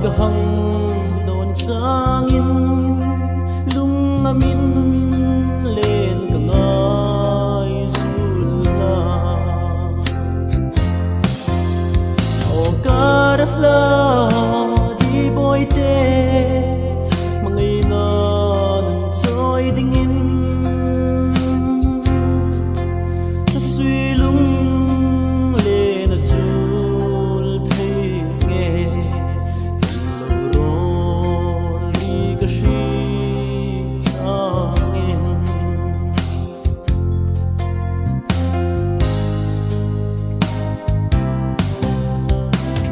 ka hang don changin lung namin len ka ngai sulna o karla di boy te mangai na nang choi dingin kasui lung len azul thei nge lo ron li ka shi changin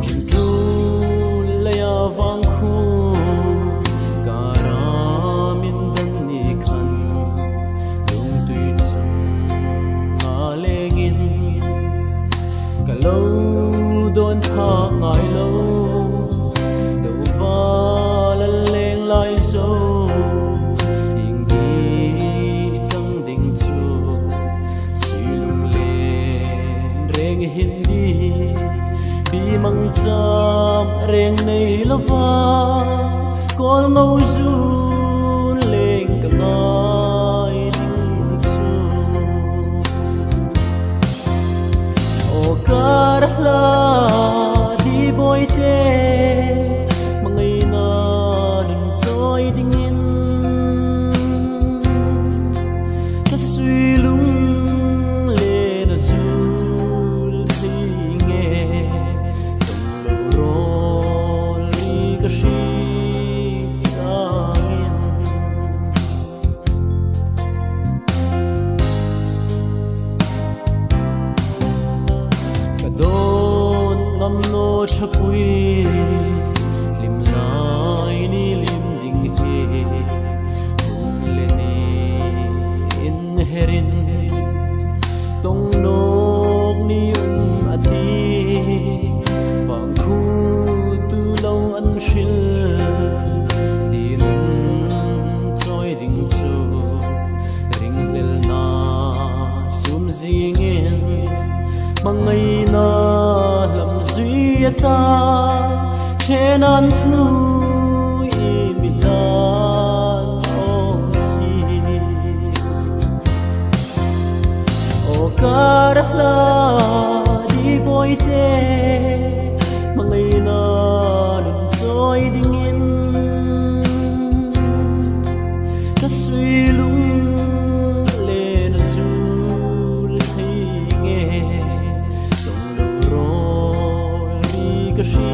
trum trum la ya vang khu karamin dan ni khan lung tui chum ma lengin ka lo don tha ngai lo do va la leng lai so ing di chang ding chu si lung len reng hin di bi mang cham reng nei lo va kol ngau zu leng ka ngai lung chu o karla di boy te mangai na nun choi dingin kasui lung len azul thei nge tong lo ron li ka shi changin kadon ngam no chapui lim lai ni lim ding he hum le ni in herin tong nok ni ati vang khu tu lo an shil di nun choi ding chu ring lel na sum zingin mangai na lam zui ta chen an thu i milan om si o karla di boy te mangai na nun choi dingin kasui lung len azul thei nge tong lo ron li ka shi